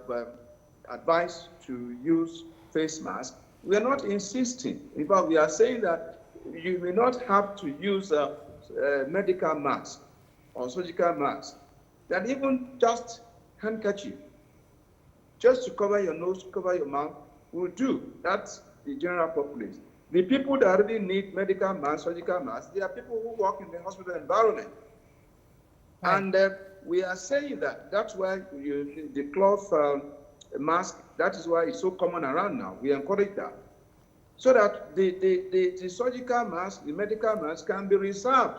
advised to use face masks, we are not insisting. In fact, we are saying that you may not have to use a medical mask or surgical mask, that even just handkerchief, just to cover your nose, cover your mouth, will do. That's the general populace. The people that really need medical masks, surgical masks, they are people who work in the hospital environment. Right. And we are saying that. That's why the cloth mask, that is why it's so common around now. We encourage that. So that the surgical mask, the medical mask can be reserved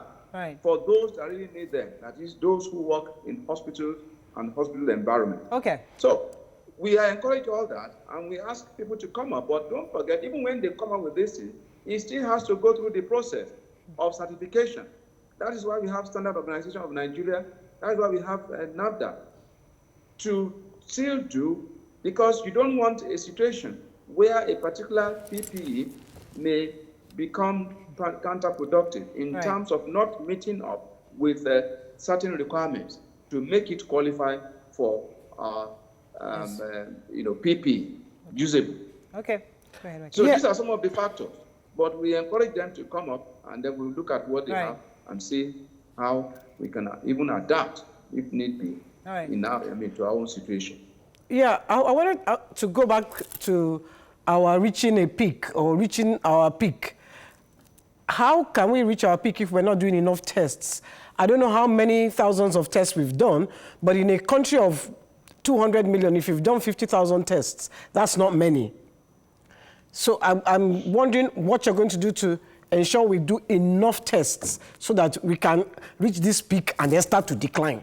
for those that really need them. That is, those who work in hospitals and hospital environment. Okay. So we are encouraging all that, and we ask people to come up. But don't forget, even when they come up with this thing, it still has to go through the process of certification. That is why we have Standard Organization of Nigeria. That is why we have NAFDA to still do, because you don't want a situation where a particular PPE may become counterproductive in terms of not meeting up with certain requirements to make it qualify for PPE usable. Okay. Go ahead, so these are some of the factors, but we encourage them to come up, and then we'll look at what they have and see how we can even adapt, if need be, to our own situation. Yeah, I wanted to go back to our reaching a peak or reaching our peak. How can we reach our peak if we're not doing enough tests? I don't know how many thousands of tests we've done, but in a country of 200 million, if you've done 50,000 tests, that's not many. So I'm wondering what you're going to do to ensure we do enough tests so that we can reach this peak and then start to decline.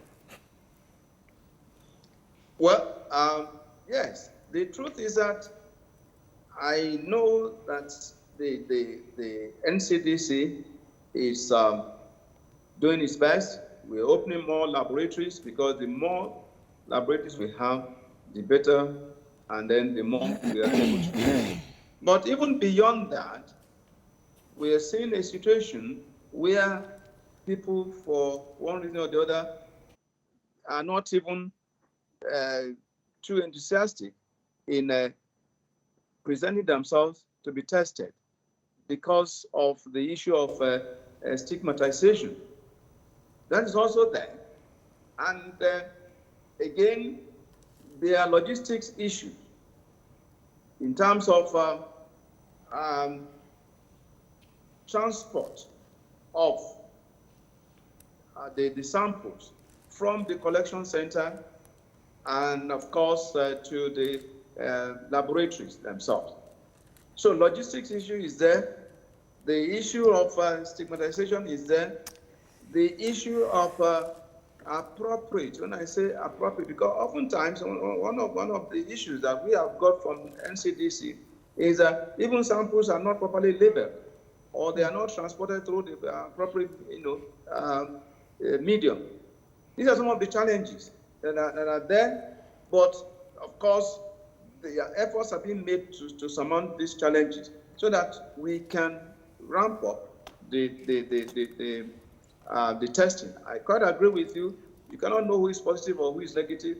Well, yes, the truth is that I know that the NCDC is doing its best. We're opening more laboratories, because the more laboratories we have, the better, and then the more we are able to do. But even beyond that, we are seeing a situation where people, for one reason or the other, are not even too enthusiastic in presenting themselves to be tested because of the issue of stigmatization. That is also there. And again, there are logistics issues in terms of transport of the samples from the collection center and, of course, to the laboratories themselves. So logistics issue is there. The issue of stigmatization is there. The issue of appropriate, when I say appropriate, because oftentimes one of the issues that we have got from NCDC is that even samples are not properly labeled, or they are not transported through the appropriate, medium. These are some of the challenges that are there, but of course, the efforts are being made to surmount these challenges so that we can ramp up the testing. I quite agree with you. You cannot know who is positive or who is negative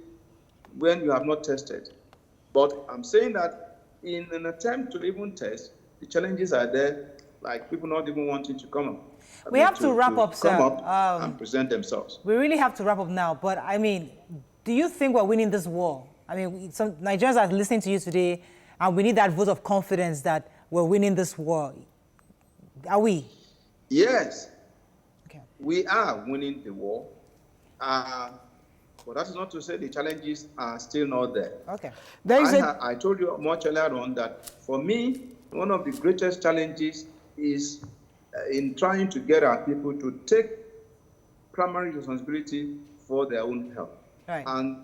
when you have not tested. But I'm saying that in an attempt to even test, the challenges are there, like people not even wanting to come up. We have to wrap up, sir. Come up and present themselves. We really have to wrap up now. But I mean, do you think we're winning this war? I mean, some Nigerians are listening to you today, and we need that vote of confidence that we're winning this war. Are we? Yes. Okay. We are winning the war. But that is not to say the challenges are still not there. Okay. I told you much earlier on that for me, one of the greatest challenges is in trying to get our people to take primary responsibility for their own health, right, and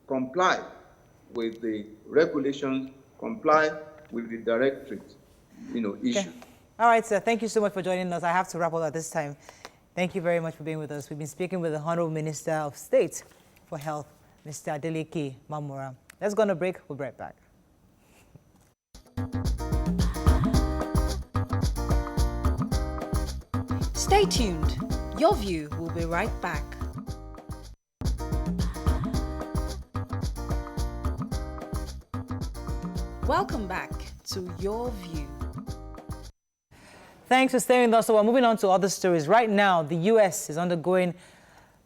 comply with the regulations, comply with the directories, issue. Okay. All right, sir. Thank you so much for joining us. I have to wrap up at this time. Thank you very much for being with us. We've been speaking with the Honorable Minister of State for Health, Mr. Adeleke Mamora. Let's go on a break. We'll be right back. Stay tuned. Your View will be right back. Welcome back to Your View. Thanks for staying with us. So we're moving on to other stories. Right now, the U.S. is undergoing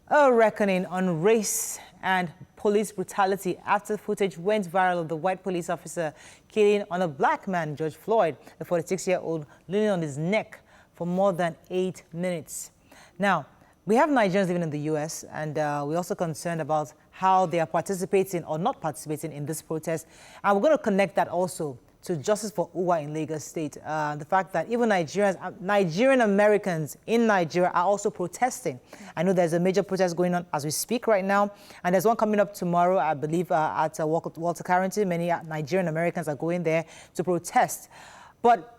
a reckoning on race and police brutality after footage went viral of the white police officer killing on a black man, George Floyd, the 46-year-old, leaning on his neck for more than 8 minutes. Now, we have Nigerians living in the U.S., and we're also concerned about how they are participating or not participating in this protest. And we're going to connect that also to Justice for Uwa in Lagos State. The fact that even Nigerian Americans in Nigeria are also protesting. I know there's a major protest going on as we speak right now, and there's one coming up tomorrow, I believe, at Walter Carrington. Many Nigerian Americans are going there to protest. But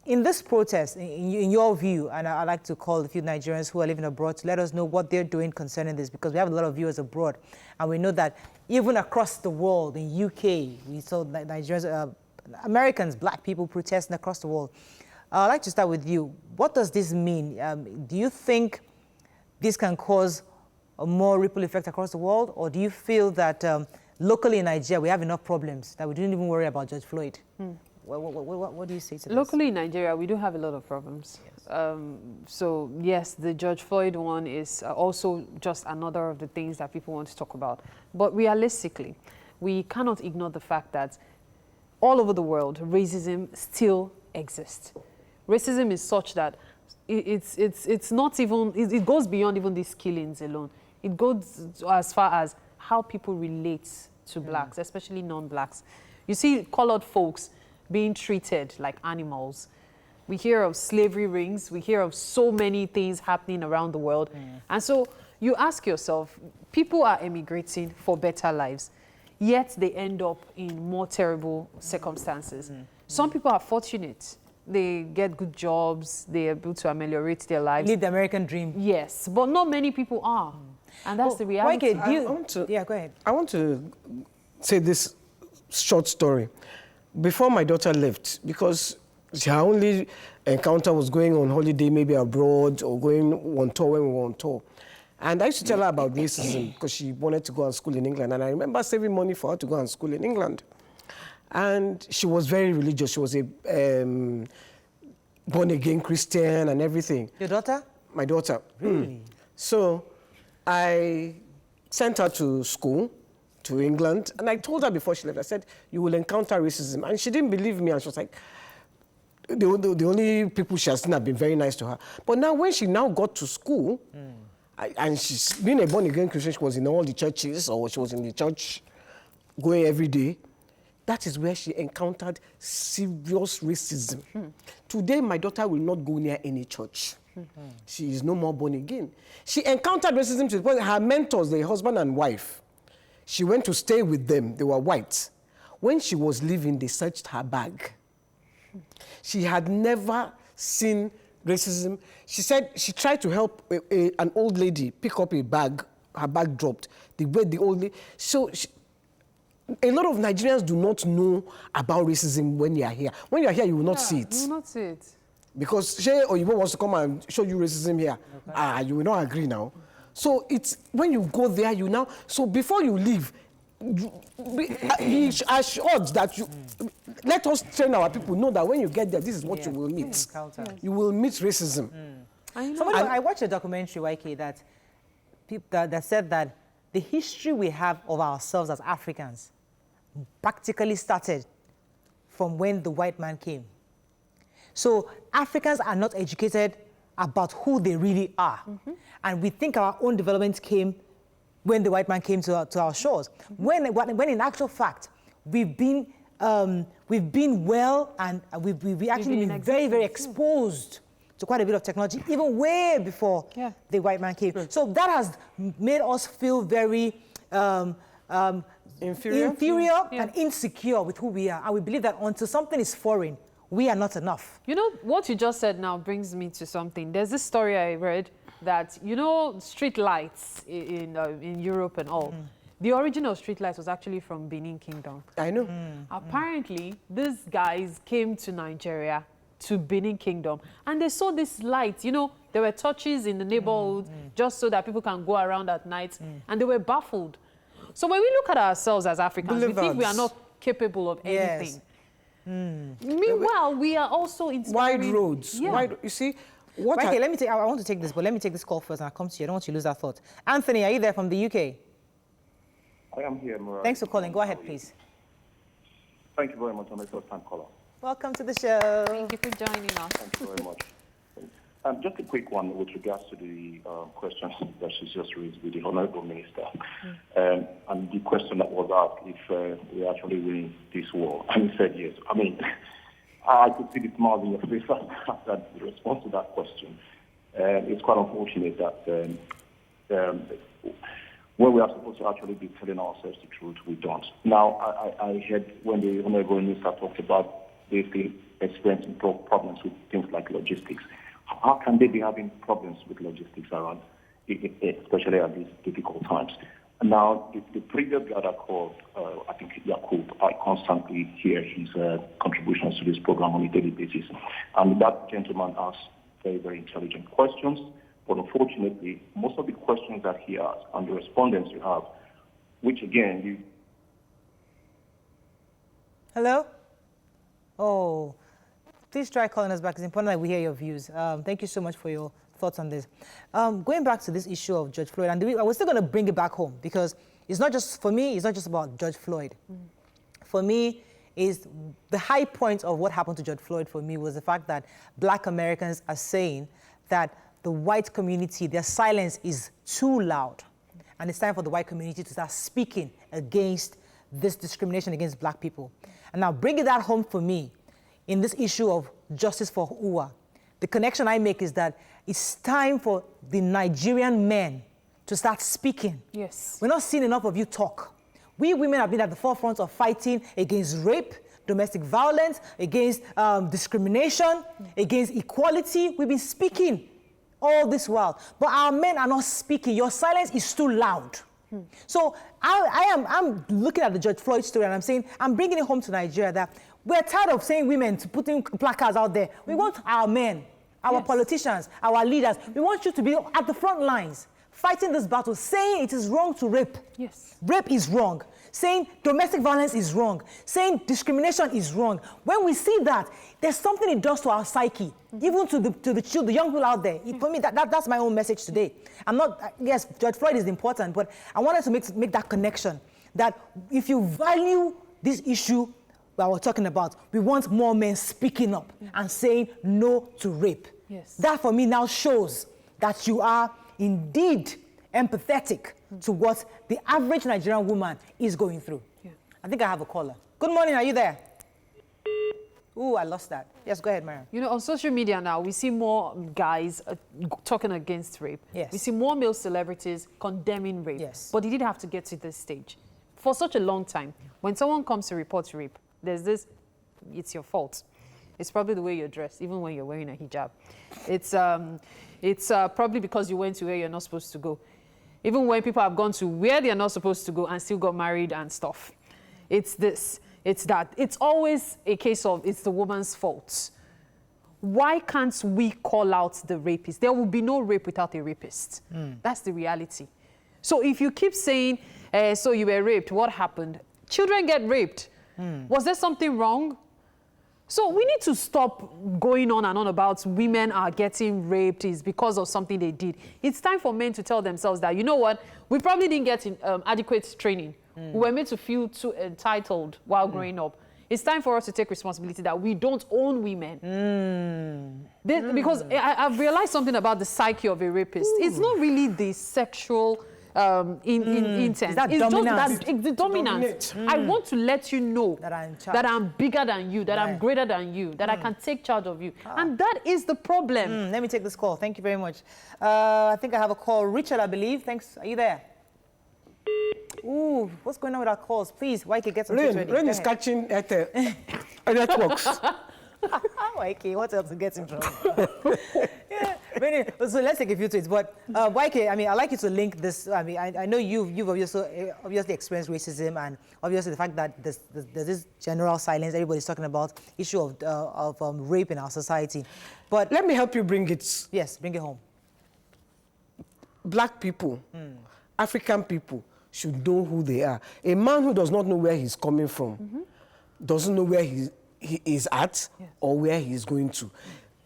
in this protest, in your view, and I'd like to call a few Nigerians who are living abroad to let us know what they're doing concerning this, because we have a lot of viewers abroad, and we know that even across the world, in UK, we saw Nigerians, Americans, black people protesting across the world. I'd like to start with you. What does this mean? Do you think this can cause a more ripple effect across the world, or do you feel that locally in Nigeria we have enough problems that we didn't even worry about George Floyd? What do you say to this? Locally in Nigeria, we do have a lot of problems. Yes. So yes, the George Floyd one is also just another of the things that people want to talk about. But realistically, we cannot ignore the fact that all over the world, racism still exists. Racism is such that it's not even, it goes beyond even these killings alone. It goes as far as how people relate to blacks, especially non-blacks. You see colored folks being treated like animals. We hear of slavery rings. We hear of so many things happening around the world. And so you ask yourself, people are emigrating for better lives, yet they end up in more terrible circumstances. Some people are fortunate. They get good jobs. They're able to ameliorate their lives. Live the American dream. Yes, but not many people are. And that's the reality. Okay, yeah, go ahead. I want to say this short story. Before my daughter left, because her only encounter was going on holiday, maybe abroad, or going on tour when we were on tour. And I used to tell her about racism because she wanted to go and school in England. And I remember saving money for her to go and school in England. And she was very religious. She was a born-again Christian and everything. Your daughter? My daughter. Really? So I sent her to school, to England, and I told her before she left, I said, you will encounter racism. And she didn't believe me, and she was like, the only people she has seen have been very nice to her. But now when she now got to school, and she's been a born-again Christian, she was in all the churches, or she was in the church going every day, that is where she encountered serious racism. Today, my daughter will not go near any church. She is no more born again. She encountered racism to the point that her mentors, the husband and wife, she went to stay with them. They were white. When she was leaving, they searched her bag. She had never seen racism. She said she tried to help an old lady pick up a bag. Her bag dropped. The way the old lady... So a lot of Nigerians do not know about racism when you are here. When you are here, you will not see it. You will not see it. Because Shey Oyibo wants to come and show you racism here. Okay. You will not agree now. So it's when you go there, you now... So before you leave, be assured that you... Let us train our people know that when you get there, this is what you will meet. Yes. You will meet racism. I watched a documentary, YK, that said that the history we have of ourselves as Africans practically started from when the white man came. So Africans are not educated about who they really are. And we think our own development came when the white man came to our shores. When in actual fact, we've been well, and we've actually been very, very exposed to quite a bit of technology, even way before the white man came. So that has made us feel very inferior and insecure with who we are. And we believe that until something is foreign, we are not enough. You know, what you just said now brings me to something. There's this story I read that, you know, street lights in Europe and all. The origin of street lights was actually from Benin Kingdom. I know. Apparently, these guys came to Nigeria, to Benin Kingdom, and they saw this light. You know, there were torches in the neighborhood just so that people can go around at night, and they were baffled. So when we look at ourselves as Africans, we think we are not capable of anything. Meanwhile, we are also inspiring. Wide roads. Wide, you see, what okay, let me take, I want to take this, but let me take this call first and I'll come to you. I don't want you to lose that thought. Anthony, are you there from the UK? I am here, Murad. Thanks for calling. Go ahead, please. Thank you very much. I'm a first-time caller. Welcome to the show. Thank you for joining us. Thank you very much. Just a quick one with regards to the questions that she's just raised with the Honorable Minister. And the question that was asked if we're actually winning this war. And he said yes. I mean, I could see the smile in your face after the response to that question. It's quite unfortunate that when we are supposed to actually be telling ourselves the truth, we don't. Now, I heard when the Honorable Minister talked about basically experiencing problems with things like logistics. How can they be having problems with logistics around, especially at these difficult times? Now, the previous guy that called, I think Yakub, I constantly hear his contributions to this program on a daily basis. And that gentleman asks very, very intelligent questions. But unfortunately, most of the questions that he asks and the respondents you have, which again, you... Hello? Oh, please try calling us back. It's important that we hear your views. Thank you so much for your thoughts on this. Going back to this issue of George Floyd, and we're still going to bring it back home because it's not just, for me, it's not just about George Floyd. For me, is the high point of what happened to George Floyd for me was the fact that Black Americans are saying that the white community, their silence is too loud. And it's time for the white community to start speaking against this discrimination against Black people. And now bringing that home for me in this issue of justice for Uwa, the connection I make is that it's time for the Nigerian men to start speaking. Yes. We're not seeing enough of you talk. We women have been at the forefront of fighting against rape, domestic violence, against discrimination, against equality. We've been speaking all this while, but our men are not speaking. Your silence is too loud. So I'm looking at the George Floyd story and I'm saying, I'm bringing it home to Nigeria that we're tired of saying women to putting placards out there. We want our men, our politicians, our leaders. We want you to be at the front lines, fighting this battle, saying it is wrong to rape. Yes. Rape is wrong. Saying domestic violence is wrong. Saying discrimination is wrong. When we see that, there's something it does to our psyche, even to the children, the young people out there. For me, that's my own message today. I'm not, yes, George Floyd is important, but I wanted to make that connection that if you value this issue that we're talking about, we want more men speaking up and saying no to rape. Yes. That for me now shows that you are indeed empathetic to what the average Nigerian woman is going through. Yeah. I think I have a caller. Good morning, are you there? Ooh, I lost that. Yes, go ahead, Mariam. You know, on social media now, we see more guys talking against rape. Yes. We see more male celebrities condemning rape. Yes. But it did have to get to this stage. For such a long time, when someone comes to report rape, there's this, it's your fault. It's probably the way you're dressed, even when you're wearing a hijab. It's probably because you went to where you're not supposed to go. Even when people have gone to where they're not supposed to go and still got married and stuff. It's this, it's that. It's always a case of it's the woman's fault. Why can't we call out the rapist? There will be no rape without a rapist. That's the reality. So if you keep saying, so you were raped, what happened? Children get raped. Was there something wrong? So we need to stop going on and on about women are getting raped is because of something they did. It's time for men to tell themselves that, you know what, we probably didn't get adequate training. We were made to feel too entitled while growing up. It's time for us to take responsibility that we don't own women. Because I've realized something about the psyche of a rapist. It's not really the sexual intent. Is that it's dominance? just that, the dominance. I want to let you know that I'm bigger than you, that I'm greater than you, that I can take charge of you. And that is the problem. Let me take this call. Thank you very much. I think I have a call. Richard, I believe. Thanks. Are you there? Ooh, what's going on with our calls? Please, YK, get some ready. Rain is catching at networks. YK, what else to get in trouble? Yeah, so let's take a few tweets. But YK, I mean, I'd like you to link this. I mean, I know you've obviously experienced racism, and obviously the fact that there's this general silence. Everybody's talking about issue of rape in our society. But let me help you bring it. Yes, bring it home. Black people, African people should know who they are. A man who does not know where he's coming from, doesn't know where he is at or where he is going to.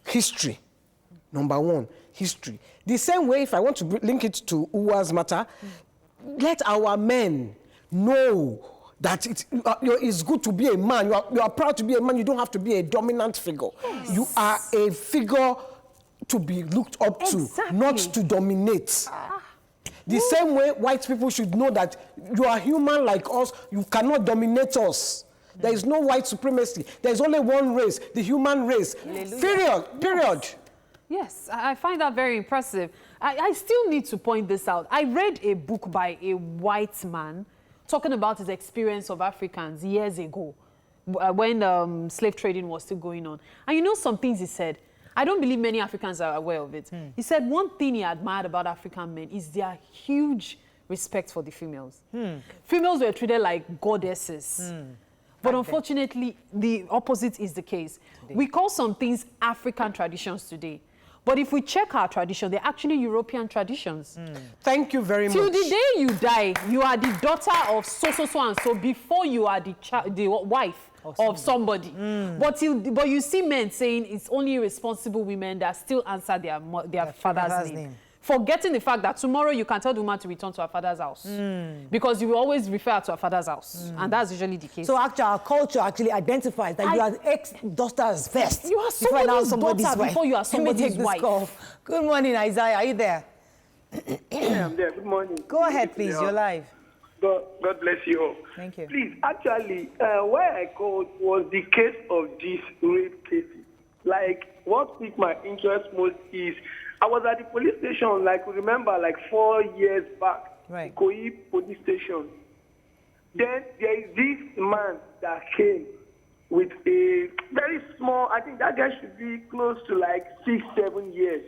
History, number one, history. The same way, if I want to link it to Uwa's matter, let our men know that it's good to be a man. You are proud to be a man. You don't have to be a dominant figure. Yes. You are a figure to be looked up to, not to dominate. The same way white people should know that you are human like us, you cannot dominate us. There is no white supremacy. There is only one race, the human race. Period. Yes, I find that very impressive. I still need to point this out. I read a book by a white man talking about his experience of Africans years ago when slave trading was still going on. And you know some things he said. I don't believe many Africans are aware of it. He said one thing he admired about African men is their huge respect for the females. Females were treated like goddesses. But unfortunately, the opposite is the case. We call some things African traditions today. But if we check our tradition, they're actually European traditions. Thank you very much. Till the day you die, you are the daughter of so and so before you are the wife of somebody. But you see men saying it's only irresponsible women that still answer their father's name. Forgetting the fact that tomorrow you can tell the woman to return to her father's house. Because you will always refer to her father's house. And that's usually the case. So actually our culture actually identifies that you are ex-daughters first. You are somebody's daughter before you are somebody's wife. Call. Good morning, Isaiah. Are you there? Yeah, I'm there. Good morning. Go ahead, please. You're live. God bless you all. Thank you. Please, actually, why I called was the case of these rape cases. Like, what piqued my interest most is I was at the police station, like, remember, like 4 years back, right. Koi police station. Then there is this man that came with a very small, I think that guy should be close to like 6, 7 years.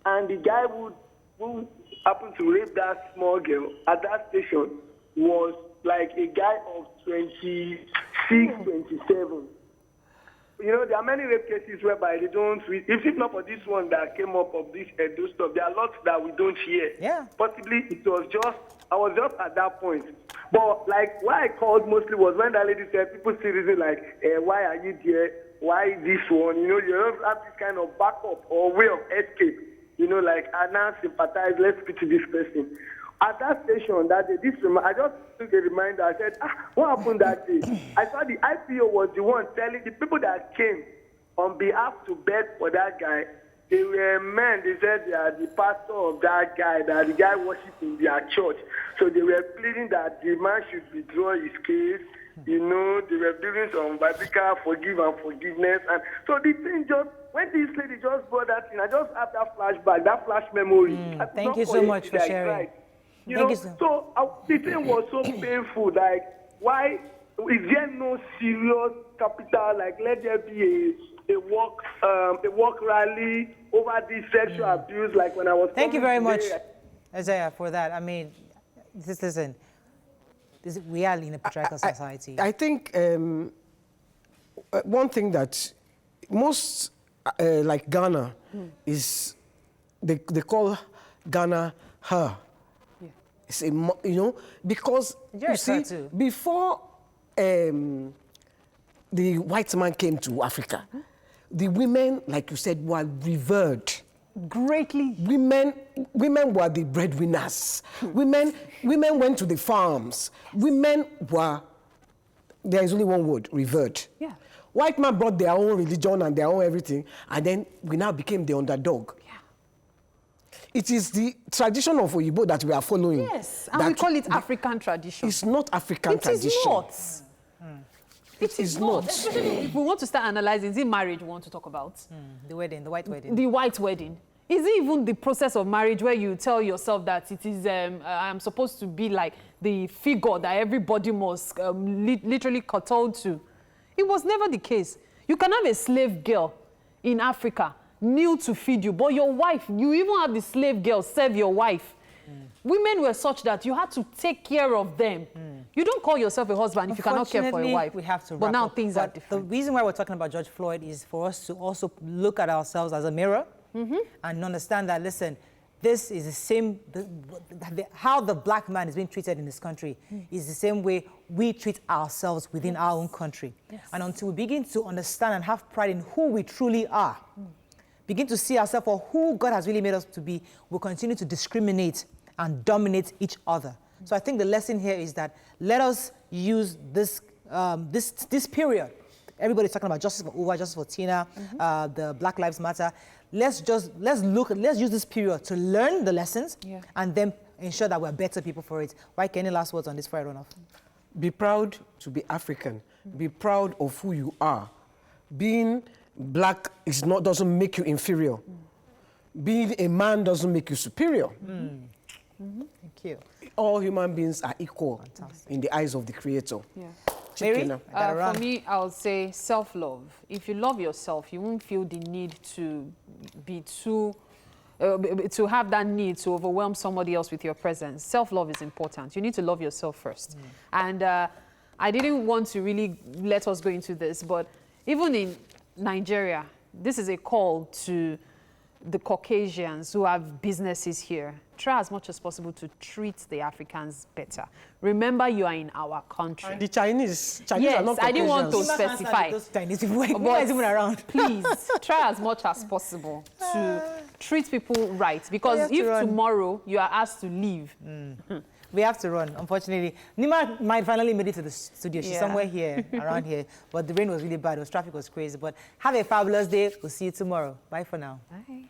And the guy would who happened to rape that small girl at that station was like a guy of 26, 27. You know, there are many rape cases whereby they don't, if not for this one that came up of this Edo stuff, there are lots that we don't hear. Yeah. Possibly it was just, I was just at that point. But like, why I called mostly was when that lady said, people still reason like, why are you there? Why this one? You know, you don't have this kind of backup or way of escape. You know, like, I now sympathize, let's speak to this person. At that station that day, I just took a reminder. I said, what happened that day? I saw the IPO was the one telling the people that came on behalf to beg for that guy. They were men. They said they are the pastor of that guy, that the guy worships in their church. So they were pleading that the man should withdraw his case. You know, they were doing some biblical forgive and forgiveness. And so the thing just, when this lady just brought that in, I just had that flashback, that flash memory. Thank you so much for sharing. Right. You know, so the thing was so painful. Like, why is there no serious capital? Like, let there be a walk rally over this sexual abuse. Like when I was. Thank you very much, Isaiah, for that. I mean, listen. We are in a patriarchal society. I think one thing that most like Ghana is they call Ghana her. It's a, you know, because you see, before the white man came to Africa, the women, like you said, were revered. Greatly. Women were the breadwinners. Women went to the farms. Women were, there is only one word, revered. Yeah. White man brought their own religion and their own everything, and then we now became the underdog. It is the tradition of Oyibo that we are following. Yes, and we call it African tradition. It's not African tradition. It is not. It is not. Especially if we want to start analyzing, is it marriage we want to talk about? The wedding, the white wedding. The white wedding. Is it even the process of marriage where you tell yourself that it is, I'm supposed to be like the figure that everybody must literally kowtow to? It was never the case. You can have a slave girl in Africa kneel to feed you, but your wife, you even have the slave girl serve your wife. Women were such that you had to take care of them. You don't call yourself a husband if you cannot care for your wife. We have to but now up. things are different. The reason why we're talking about George Floyd is for us to also look at ourselves as a mirror and understand that, listen, this is the same, how the black man is being treated in this country is the same way we treat ourselves within our own country. Yes. And until we begin to understand and have pride in who we truly are, begin to see ourselves for who God has really made us to be, we'll continue to discriminate and dominate each other. So I think the lesson here is that let us use this this period. Everybody's talking about justice for Uwa, justice for Tina, the Black Lives Matter. Let's use this period to learn the lessons and then ensure that we're better people for it. Mike, any last words on this before I run off? Be proud to be African. Be proud of who you are. Being black doesn't make you inferior. Being a man doesn't make you superior. Thank you. All human beings are equal in the eyes of the Creator. Yeah. Mary, for me, I would say self-love. If you love yourself, you won't feel the need to be too, to have that need to overwhelm somebody else with your presence. Self-love is important. You need to love yourself first. And I didn't want to really let us go into this, but even in Nigeria, this is a call to the Caucasians who have businesses here. Try as much as possible to treat the Africans better. Remember, you are in our country. And the Chinese yes, are not Caucasians. I didn't want to specify. Those Chinese people even around. Please, try as much as possible to treat people right. Because if tomorrow you are asked to leave, we have to run, unfortunately. Nima might finally made it to the studio. She's somewhere here, around here. But the rain was really bad. Traffic was crazy. But have a fabulous day. We'll see you tomorrow. Bye for now. Bye.